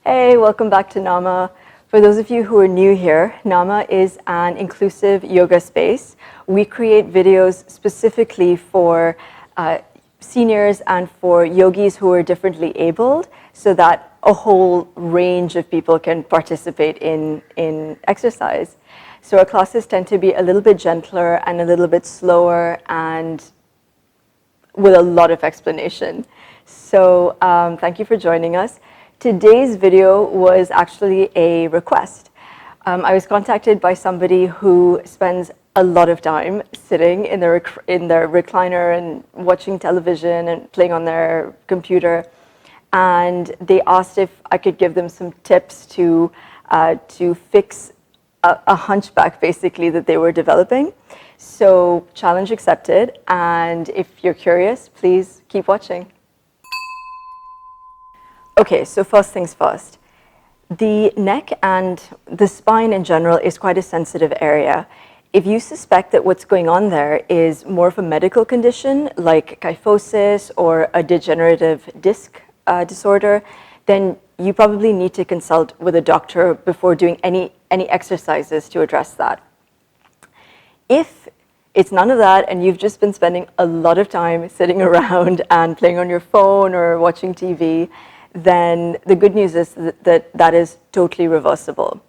Hey, welcome back to NAHMA. For those of you who are new here, NAHMA is an inclusive yoga space. We create videos specifically for seniors and for yogis who are differently abled so that a whole range of people can participate in exercise. So our classes tend to be a little bit gentler and a little bit slower and with a lot of explanation. So thank you for joining us. Today's video was actually a request. I was contacted by somebody who spends a lot of time sitting in their recliner and watching television and playing on their computer. And they asked if I could give them some tips to fix a hunchback, basically, that they were developing. So challenge accepted. And if you're curious, please keep watching. Okay, so first things first. The neck and the spine in general is quite a sensitive area. If you suspect that what's going on there is more of a medical condition like kyphosis or a degenerative disc disorder, then you probably need to consult with a doctor before doing any exercises to address that. If it's none of that and you've just been spending a lot of time sitting around and playing on your phone or watching TV, then the good news is that is totally reversible.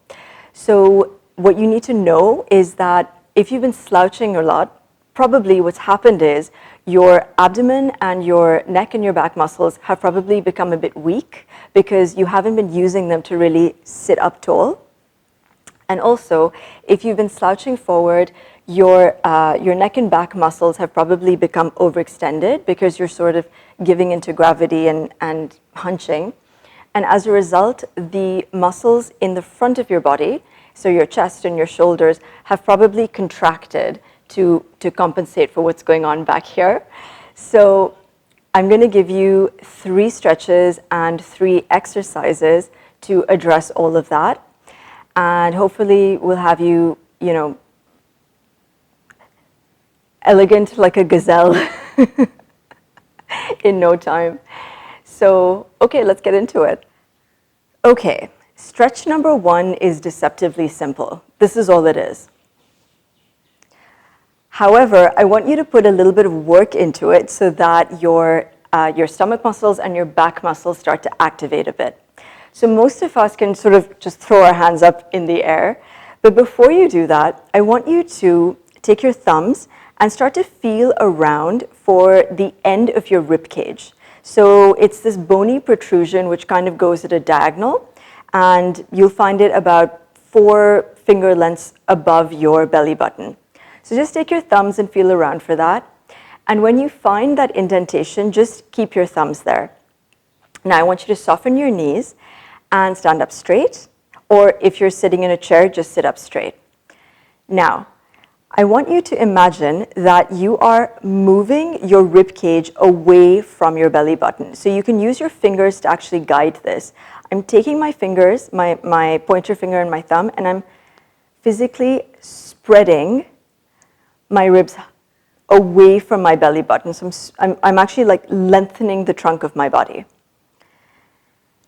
So what you need to know is that if you've been slouching a lot, probably what's happened is your abdomen and your neck and your back muscles have probably become a bit weak because you haven't been using them to really sit up tall. And also, if you've been slouching forward, your neck and back muscles have probably become overextended because you're sort of giving into gravity and hunching. And as a result, the muscles in the front of your body, so your chest and your shoulders, have probably contracted to compensate for what's going on back here. So I'm going to give you 3 stretches and 3 exercises to address all of that. And hopefully we'll have you, elegant like a gazelle in no time. So, okay, let's get into it. Okay, stretch number 1 is deceptively simple. This is all it is. However, I want you to put a little bit of work into it so that your stomach muscles and your back muscles start to activate a bit. So most of us can sort of just throw our hands up in the air. But before you do that, I want you to take your thumbs and start to feel around for the end of your rib cage. So it's this bony protrusion which kind of goes at a diagonal, and you'll find it about 4 finger lengths above your belly button. So just take your thumbs and feel around for that. And when you find that indentation, just keep your thumbs there. Now I want you to soften your knees and stand up straight, or if you're sitting in a chair, just sit up straight. Now, I want you to imagine that you are moving your rib cage away from your belly button. So you can use your fingers to actually guide this. I'm taking my fingers, my pointer finger and my thumb, and I'm physically spreading my ribs away from my belly button. So I'm actually like lengthening the trunk of my body.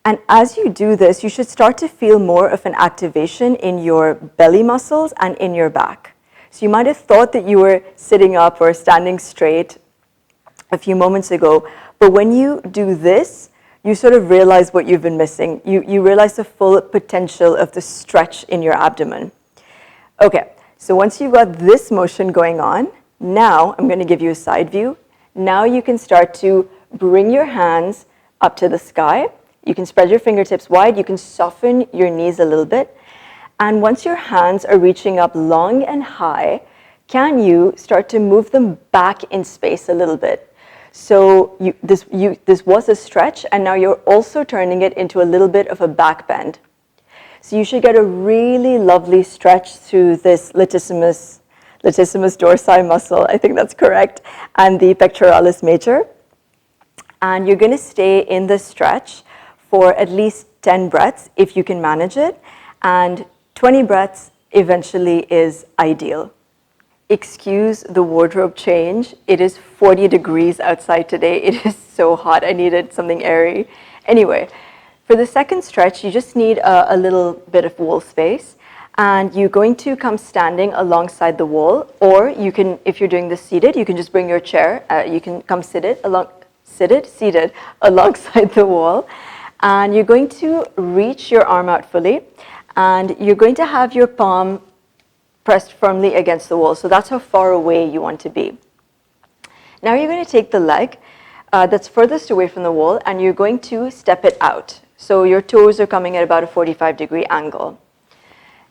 And as you do this, you should start to feel more of an activation in your belly muscles and in your back. So you might have thought that you were sitting up or standing straight a few moments ago, but when you do this, you sort of realize what you've been missing. You realize the full potential of the stretch in your abdomen. Okay, so once you've got this motion going on, now I'm going to give you a side view. Now you can start to bring your hands up to the sky. You can spread your fingertips wide. You can soften your knees a little bit. And once your hands are reaching up long and high, can you start to move them back in space a little bit? So this was a stretch, and now you're also turning it into a little bit of a back bend. So you should get a really lovely stretch through this latissimus dorsi muscle, I think that's correct, and the pectoralis major. And you're going to stay in this stretch for at least 10 breaths if you can manage it, and 20 breaths eventually is ideal. Excuse the wardrobe change. It is 40 degrees outside today. It is so hot. I needed something airy. Anyway, For the second stretch, you just need a little bit of wall space. And you're going to come standing alongside the wall, or you can, if you're doing this seated, you can just bring your chair. You can come seated alongside the wall. And you're going to reach your arm out fully, and you're going to have your palm pressed firmly against the wall. So that's how far away you want to be. Now you're going to take the leg that's furthest away from the wall, and you're going to step it out. So your toes are coming at about a 45-degree angle.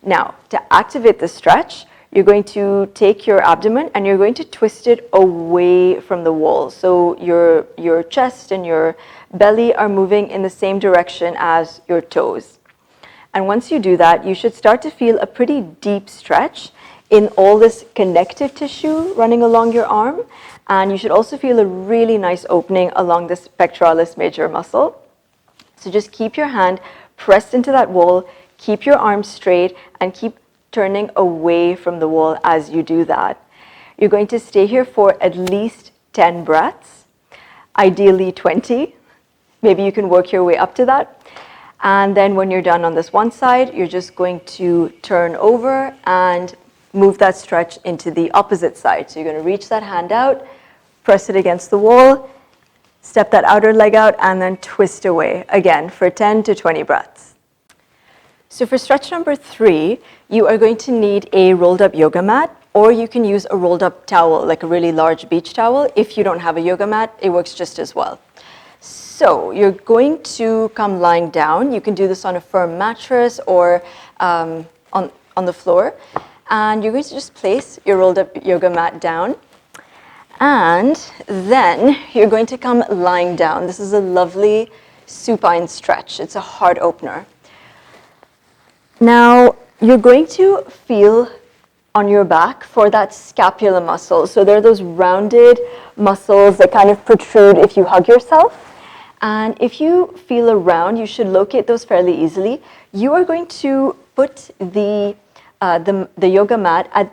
Now, to activate the stretch, you're going to take your abdomen and you're going to twist it away from the wall. So your chest and your belly are moving in the same direction as your toes. And once you do that, you should start to feel a pretty deep stretch in all this connective tissue running along your arm. And you should also feel a really nice opening along this pectoralis major muscle. So just keep your hand pressed into that wall. Keep your arms straight and keep turning away from the wall as you do that. You're going to stay here for at least 10 breaths, ideally 20. Maybe you can work your way up to that. And then when you're done on this one side, you're just going to turn over and move that stretch into the opposite side. So you're going to reach that hand out, press it against the wall, step that outer leg out, and then twist away again for 10 to 20 breaths. So for stretch number 3, you are going to need a rolled up yoga mat, or you can use a rolled up towel, like a really large beach towel. If you don't have a yoga mat, it works just as well. So you're going to come lying down. You can do this on a firm mattress or on the floor. And you're going to just place your rolled up yoga mat down. And then you're going to come lying down. This is a lovely supine stretch. It's a heart opener. Now, you're going to feel on your back for that scapula muscle. So there are those rounded muscles that kind of protrude if you hug yourself. And if you feel around, you should locate those fairly easily. You are going to put the yoga mat at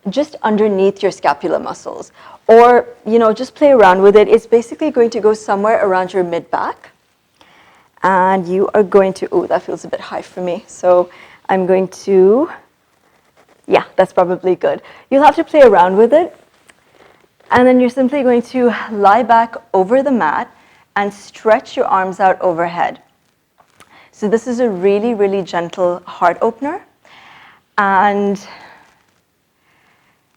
just underneath your scapula muscles. Or, just play around with it. It's basically going to go somewhere around your mid-back. And you are going to, oh, that feels a bit high for me. So I'm going to, yeah, that's probably good. You'll have to play around with it. And then you're simply going to lie back over the mat and stretch your arms out overhead. So this is a really, really gentle heart opener. And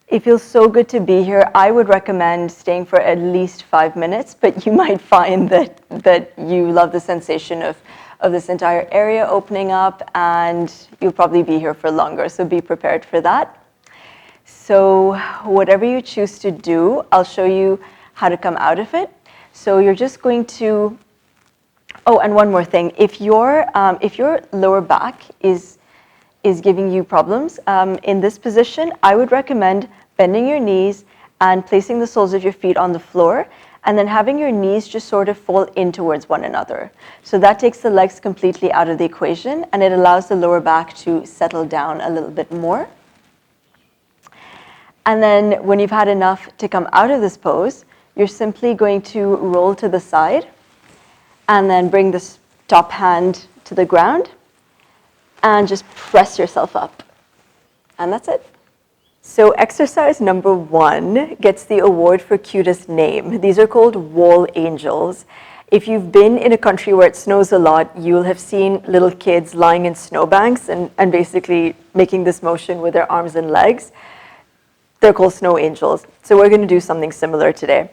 it feels so good to be here. I would recommend staying for at least 5 minutes, but you might find that you love the sensation of this entire area opening up, and you'll probably be here for longer, so be prepared for that. So whatever you choose to do, I'll show you how to come out of it. So you're just going to, oh, and one more thing. If your lower back is giving you problems, in this position, I would recommend bending your knees and placing the soles of your feet on the floor, and then having your knees just sort of fall in towards one another. So that takes the legs completely out of the equation, and it allows the lower back to settle down a little bit more. And then when you've had enough to come out of this pose, you're simply going to roll to the side, and then bring this top hand to the ground, and just press yourself up. And that's it. So exercise number 1 gets the award for cutest name. These are called wall angels. If you've been in a country where it snows a lot, you'll have seen little kids lying in snowbanks and basically making this motion with their arms and legs. They're called snow angels. So we're going to do something similar today.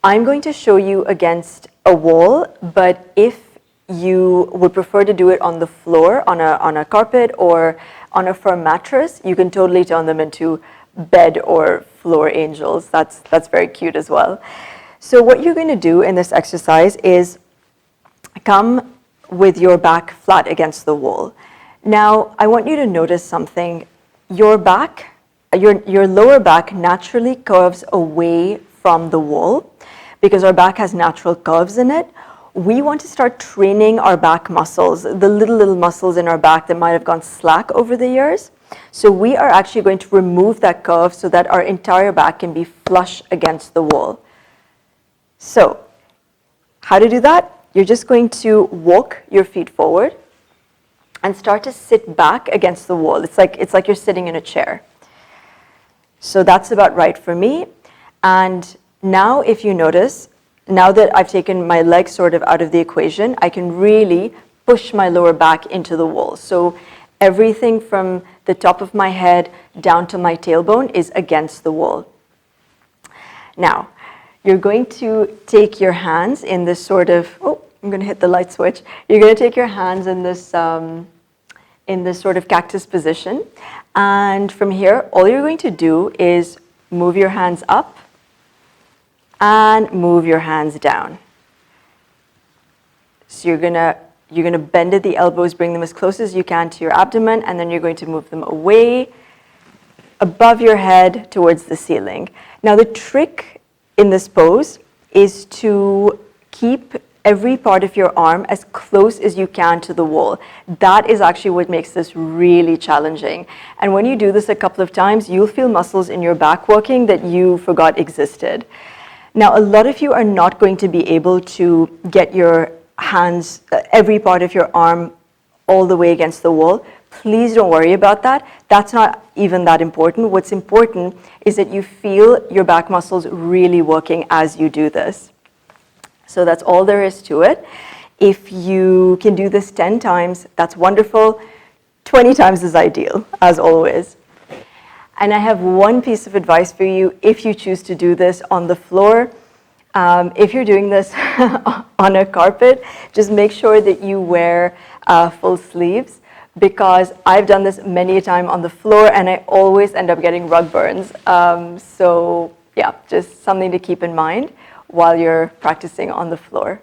I'm going to show you against a wall, but if you would prefer to do it on the floor, on a carpet or on a firm mattress, you can totally turn them into bed or floor angels. That's very cute as well. So what you're going to do in this exercise is come with your back flat against the wall. Now, I want you to notice something. Your back, your lower back naturally curves away from the wall because our back has natural curves in it. We want to start training our back muscles, the little muscles in our back that might have gone slack over the years. So we are actually going to remove that curve so that our entire back can be flush against the wall. So how to do that? you're just going to walk your feet forward and start to sit back against the wall. It's like you're sitting in a chair. So that's about right for me. And now if you notice, now that I've taken my legs sort of out of the equation, I can really push my lower back into the wall. So everything from the top of my head down to my tailbone is against the wall. Now, you're going to take your hands in this sort of, oh, I'm going to hit the light switch. You're going to take your hands in this sort of cactus position. And from here, all you're going to do is move your hands up and move your hands down. So you're going to bend at the elbows, bring them as close as you can to your abdomen, and then you're going to move them away above your head towards the ceiling. Now the trick in this pose is to keep every part of your arm as close as you can to the wall. That is actually what makes this really challenging. And when you do this a couple of times, you'll feel muscles in your back working that you forgot existed. Now, a lot of you are not going to be able to get your hands, every part of your arm all the way against the wall. Please don't worry about that. That's not even that important. What's important is that you feel your back muscles really working as you do this. So that's all there is to it. If you can do this 10 times, that's wonderful. 20 times is ideal, as always. And I have one piece of advice for you if you choose to do this on the floor. If you're doing this on a carpet, just make sure that you wear full sleeves, because I've done this many a time on the floor and I always end up getting rug burns. So yeah, just something to keep in mind while you're practicing on the floor.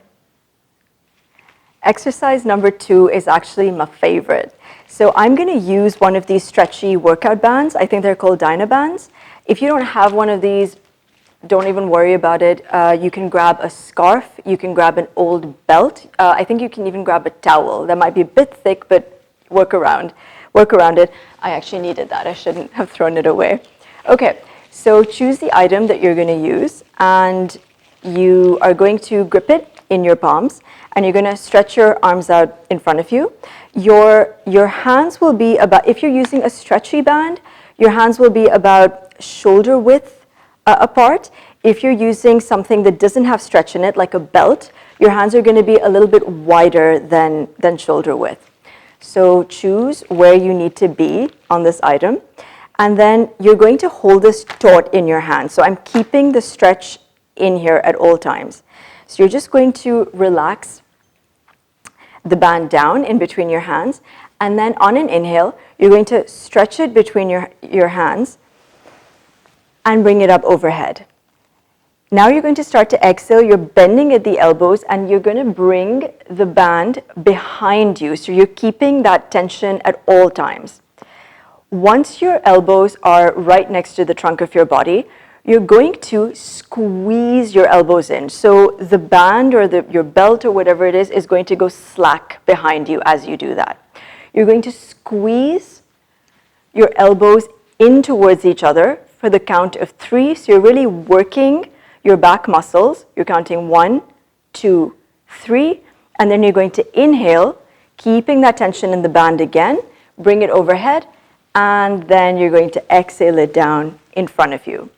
Exercise number 2 is actually my favorite. So I'm going to use one of these stretchy workout bands. I think they're called Dynabands. If you don't have one of these, don't even worry about it. You can grab a scarf. You can grab an old belt. I think you can even grab a towel. That might be a bit thick, but work around it. I actually needed that. I shouldn't have thrown it away. Okay, so choose the item that you're going to use, and you are going to grip it in your palms, and you're going to stretch your arms out in front of you. Your hands will be about, if you're using a stretchy band, your hands will be about shoulder width apart. If you're using something that doesn't have stretch in it, like a belt, your hands are going to be a little bit wider than shoulder width. So choose where you need to be on this item, and then you're going to hold this taut in your hand. So I'm keeping the stretch in here at all times. So you're just going to relax the band down in between your hands, and then on an inhale, you're going to stretch it between your hands and bring it up overhead. Now you're going to start to exhale. You're bending at the elbows, and you're going to bring the band behind you. So you're keeping that tension at all times. Once your elbows are right next to the trunk of your body, you're going to squeeze your elbows in. So the band or your belt or whatever it is going to go slack behind you as you do that. You're going to squeeze your elbows in towards each other for the count of 3. So you're really working your back muscles. You're counting 1, 2, 3, and then you're going to inhale, keeping that tension in the band again, bring it overhead, and then you're going to exhale it down in front of you.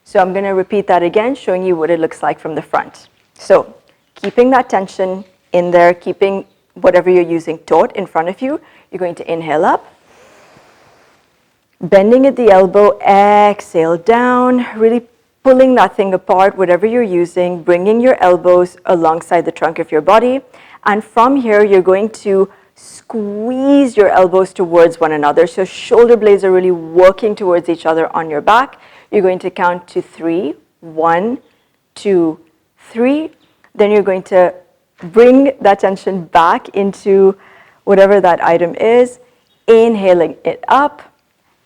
So I'm going to repeat that again, showing you what it looks like from the front. So keeping that tension in there, keeping whatever you're using taut in front of you, you're going to inhale up, bending at the elbow, exhale down, really pulling that thing apart, whatever you're using, bringing your elbows alongside the trunk of your body. And from here, you're going to squeeze your elbows towards one another. So shoulder blades are really working towards each other on your back. You're going to count to 3. 1, 2, 3. Then you're going to bring that tension back into whatever that item is, inhaling it up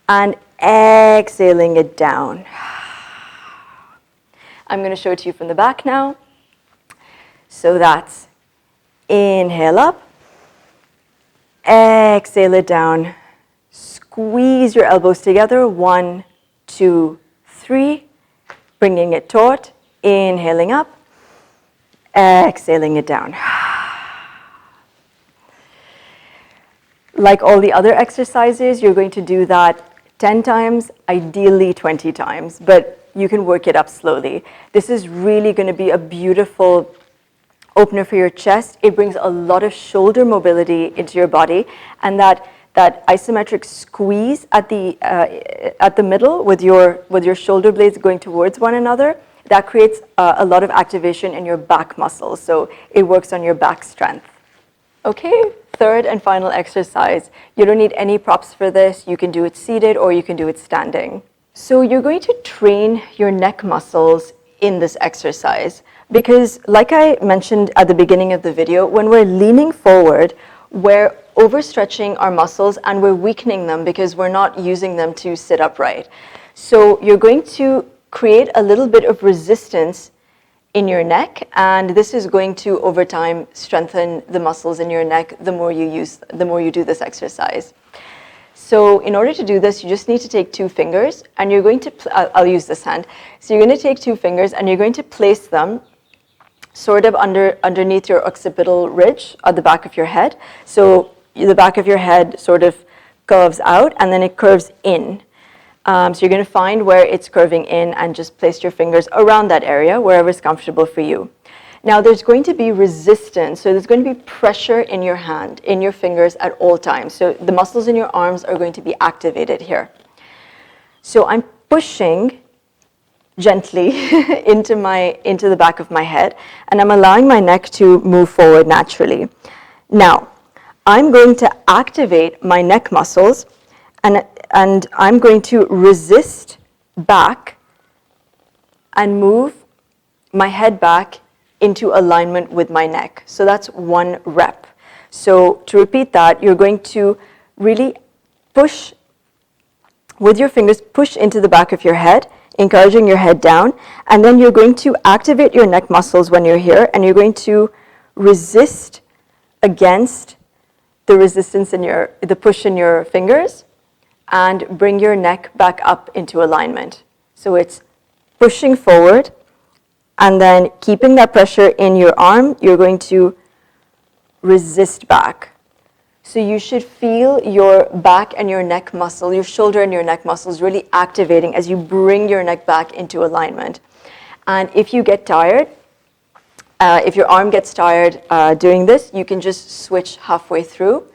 and exhaling it down. I'm going to show it to you from the back now. So that's inhale up, exhale it down, squeeze your elbows together, 1, 2, 3, bringing it taut, inhaling up, Exhaling it down. Like all the other exercises, you're going to do that 10 times, ideally 20 times, but you can work it up slowly. This is really going to be a beautiful opener for your chest. It brings a lot of shoulder mobility into your body, and that isometric squeeze at the middle with your shoulder blades going towards one another, that creates a lot of activation in your back muscles. So it works on your back strength. Okay, third and final exercise. You don't need any props for this. You can do it seated or you can do it standing. So you're going to train your neck muscles in this exercise because, like I mentioned at the beginning of the video, when we're leaning forward, we're overstretching our muscles and we're weakening them because we're not using them to sit upright. So you're going to create a little bit of resistance in your neck, and this is going to over time strengthen the muscles in your neck the more you do this exercise. So in order to do this, you just need to take two fingers, and you're going to I'll use this hand. So you're going to take two fingers and you're going to place them sort of underneath your occipital ridge at the back of your head. So the back of your head sort of curves out and then it curves in. So you're going to find where it's curving in and just place your fingers around that area, wherever is comfortable for you. Now there's going to be resistance, so there's going to be pressure in your hand, in your fingers at all times. So the muscles in your arms are going to be activated here. So I'm pushing gently into the back of my head, and I'm allowing my neck to move forward naturally. Now, I'm going to activate my neck muscles, and I'm going to resist back and move my head back into alignment with my neck. So that's one rep. So to repeat that, you're going to really push with your fingers, push into the back of your head, encouraging your head down, and then you're going to activate your neck muscles when you're here, and you're going to resist against the resistance in the push in your fingers, and bring your neck back up into alignment. So it's pushing forward, and then keeping that pressure in your arm, you're going to resist back. So you should feel your back and your neck muscle, your shoulder and your neck muscles really activating as you bring your neck back into alignment. And if you get tired, if your arm gets tired doing this, you can just switch halfway through.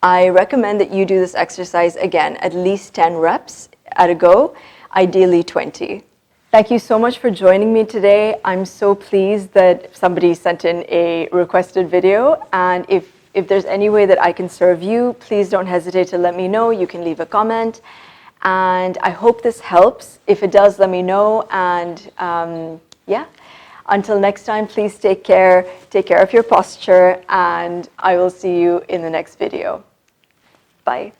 I recommend that you do this exercise again, at least 10 reps at a go, ideally 20. Thank you so much for joining me today. I'm so pleased that somebody sent in a requested video, and if there's any way that I can serve you, please don't hesitate to let me know. You can leave a comment, and I hope this helps. If it does, let me know, and yeah. Until next time, please take care of your posture, and I will see you in the next video. Bye.